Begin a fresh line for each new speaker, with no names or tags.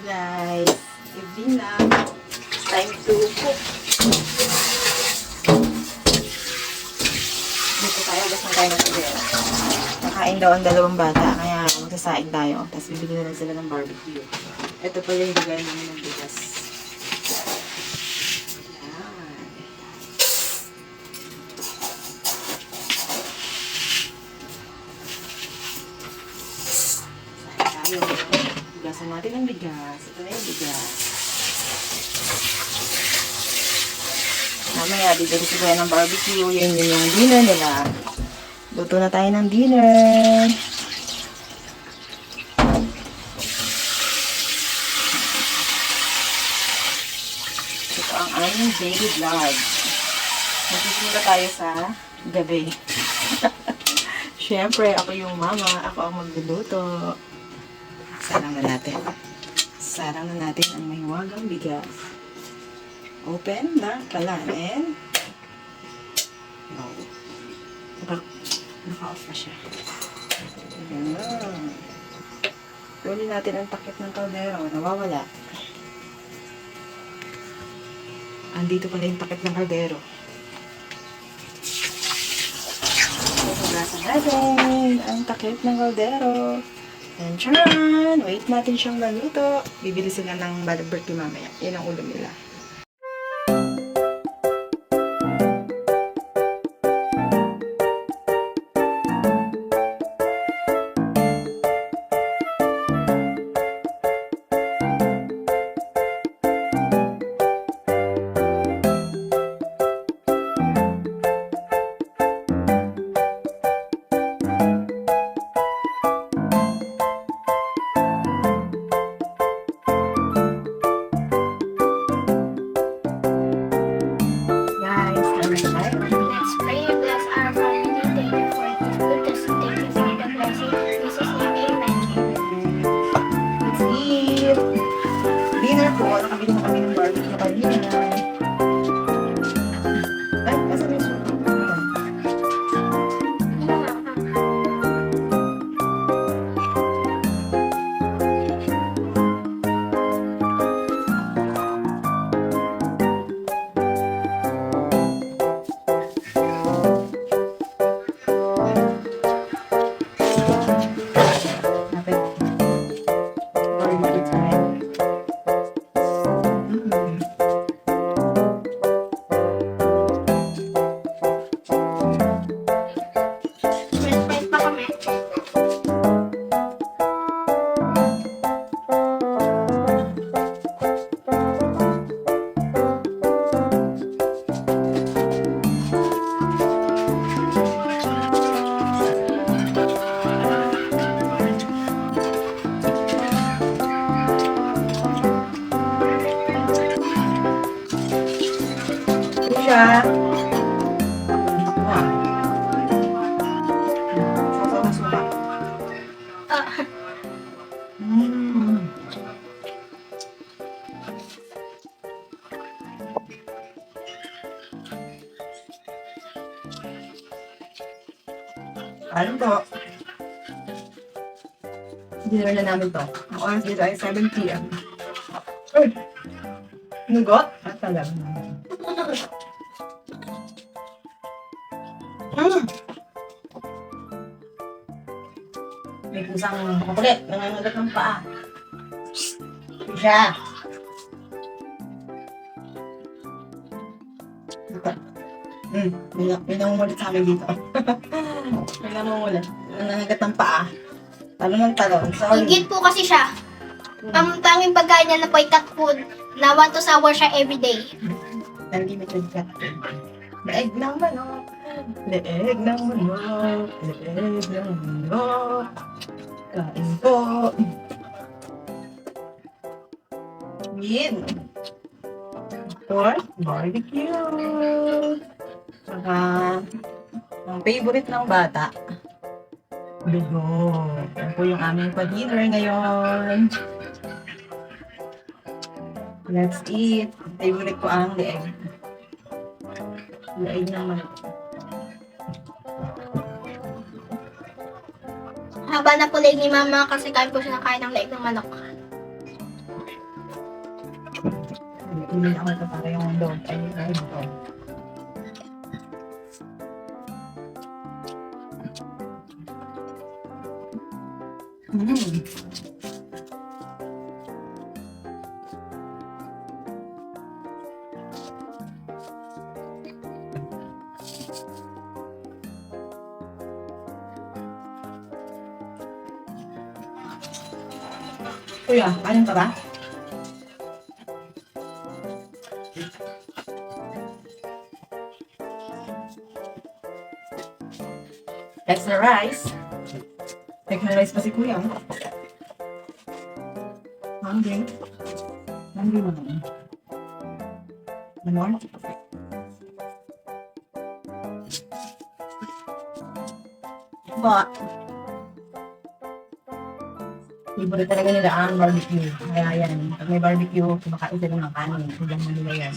guys, evening na. Time to cook. Dito tayo, basta tayo ng pagkera. Nakain daw ang dalawang bata, kaya magsasaing tayo. Tapos bibili na lang sila ng barbecue. Ito pa yung higay namin ng bigas. Yan. Saing tayo. Bigasan natin ang bigas. Ito na yung bigas. Mamaya, bibili sila ng barbecue. Yan yun yung dinner nila. Luto na tayo ng dinner. Ito ang aming daily vlog. Magsisimula tayo sa gabi. Siyempre, ako yung mama. Ako ang magluluto. Sarang na natin. Sarang na natin ang mahiwagang bigas. Open na kalanin. No. Naka-off na siya. Ayan. Kunin natin ang takip ng kaldero. Nawawala. Andito pala yung takip ng kaldero. Pupunasan natin ang takip ng kaldero. And charan! Wait natin siyang maluto. Bibili sila ng barbecue mamaya. Yan ang ulam nila.
Let's pray and bless our family. Thank you for His goodness. Thank you for the blessing. In Jesus' name, amen.
Let's eat! Dinner po. Nakabili na kami ng barbecue kanina. Ay, kasi may suko. Natin. Barbecue tayo.
May spice pa kami.
Ito siya. Wow. Sasaw na suka.
Ah,
Mm. Ano po? Dinner na namin to. Ang oras dito ay 7 p.m. Uy! Nugot? At talaga. May pusang kukulit. Nangangagat ng paa. Ito siya. May nangungulit sa amin dito. May nangungulit. Nangangagat ng paa. Talon ng talon. Sorry.
higit po kasi siya. Ang tanging pagkain niya na po ay cat food na 1 to sour siya everyday.
Unlimited cat food. Leeg ng manok. Leeg ng manok. Leeg ng manok. Kain po. Yin. Pork barbecue. Saka, ang favorite ng bata. Dugo. Yan po yung aming pa-dinner ngayon. Let's eat. Favorite ko ang leeg. Leeg ng manok.
Haba na po leg ni mama kasi kain po siya ng kain ng leeg ng manok.
Hindi na ako ito para yung dog. Ay, ito. Mm. Kuya, kanin ka ba? Extra rice. Extra rice pa si kuya. Hungry. Hungry mo naman. Ano? Ba? Favorite talaga nila ang barbecue. Kaya yan, pag may barbecue, kumakain sila ng kanin. Hanggang na nila yan.